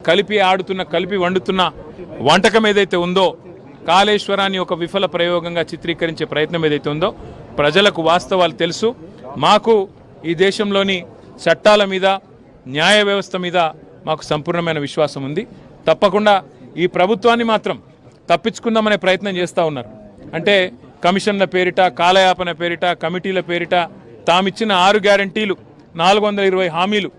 కలిపి ఆడుతున్న కలిపి వండుతున్న వంటకం ఏదైతే ఉందో కాళేశ్వరాన్ని ఒక విఫల ప్రయోగంగా చిత్రీకరించే ప్రయత్నం ఏదైతే ఉందో ప్రజలకు వాస్తవాలు తెలుసు. మాకు ఈ దేశంలోని చట్టాల మీద న్యాయ వ్యవస్థ మీద మాకు సంపూర్ణమైన విశ్వాసం ఉంది. తప్పకుండా ఈ ప్రభుత్వాన్ని మాత్రం తప్పించుకుందామనే ప్రయత్నం చేస్తూ ఉన్నారు. అంటే కమిషన్ల పేరిట, కాలయాపన పేరిట, కమిటీల పేరిట తామిచ్చిన 6 గ్యారంటీలు, 420 హామీలు,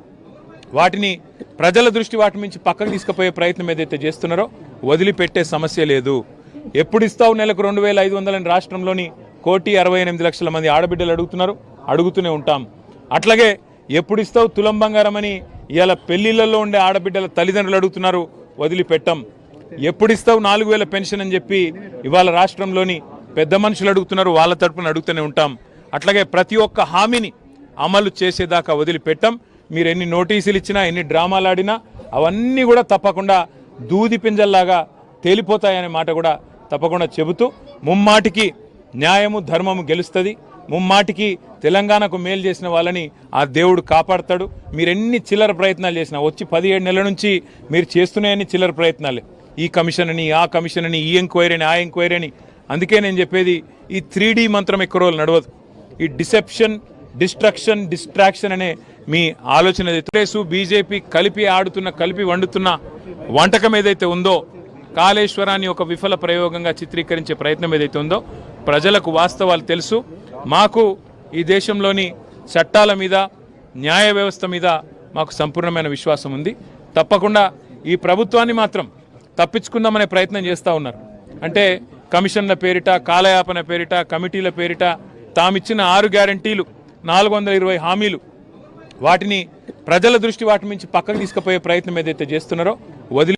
వాటిని ప్రజల దృష్టి వాటి నుంచి పక్కకు తీసుకుపోయే ప్రయత్నం ఏదైతే చేస్తున్నారో వదిలిపెట్టే సమస్య లేదు. ఎప్పుడు ఇస్తావు నెలకు 2500 అని రాష్ట్రంలోని 1,68,00,000 మంది ఆడబిడ్డలు అడుగుతున్నారు, అడుగుతూనే ఉంటాం. అట్లాగే ఎప్పుడు ఇస్తావు తులం బంగారం అని ఇవాళ పెళ్లిళ్లలో ఉండే ఆడబిడ్డల తల్లిదండ్రులు అడుగుతున్నారు, వదిలిపెట్టాం. ఎప్పుడు ఇస్తావు 4,000 పెన్షన్ అని చెప్పి ఇవాళ రాష్ట్రంలోని పెద్ద మనుషులు అడుగుతున్నారు, వాళ్ళ తరపున అడుగుతూనే ఉంటాం. అట్లాగే ప్రతి ఒక్క హామీని అమలు చేసేదాకా వదిలిపెట్టాం. మీరు ఎన్ని నోటీసులు ఇచ్చినా, ఎన్ని డ్రామాలు ఆడినా అవన్నీ కూడా తప్పకుండా దూది పింజల్లాగా తేలిపోతాయనే మాట కూడా తప్పకుండా చెబుతూ, ముమ్మాటికి న్యాయము ధర్మము గెలుస్తుంది. ముమ్మాటికి తెలంగాణకు మేలు చేసిన వాళ్ళని ఆ దేవుడు కాపాడతాడు. మీరు ఎన్ని చిల్లర ప్రయత్నాలు చేసినా, వచ్చి 17 నెలల నుంచి మీరు చేస్తున్నాయని చిల్లర ప్రయత్నాలే. ఈ కమిషన్ అని, ఆ కమిషన్ అని, ఈ ఎంక్వైరీ అని, ఆ ఎంక్వైరీ అని. అందుకే నేను చెప్పేది, ఈ 3D మంత్రం ఎక్కువ రోజులు నడవదు. ఈ డిసెప్షన్, డిస్ట్రక్షన్, డిస్ట్రాక్షన్ అనే మీ ఆలోచన ఏదైతే బీజేపీ కలిపి ఆడుతున్న కలిపి వండుతున్న వంటకం ఏదైతే ఉందో కాళేశ్వరాన్ని ఒక విఫల ప్రయోగంగా చిత్రీకరించే ప్రయత్నం ఏదైతే ఉందో ప్రజలకు వాస్తవాలు తెలుసు. మాకు ఈ దేశంలోని చట్టాల మీద న్యాయ వ్యవస్థ మీద మాకు సంపూర్ణమైన విశ్వాసం ఉంది. తప్పకుండా ఈ ప్రభుత్వాన్ని మాత్రం తప్పించుకుందామనే ప్రయత్నం చేస్తూ ఉన్నారు. అంటే కమిషన్ల పేరిట, కాలయాపన పేరిట, కమిటీల పేరిట తామిచ్చిన 6 గ్యారంటీలు, 420 హామీలు, వాటిని ప్రజల దృష్టి వాటి నుంచి పక్కకు తీసుకుపోయే ప్రయత్నం ఏదైతే చేస్తున్నారో వదిలి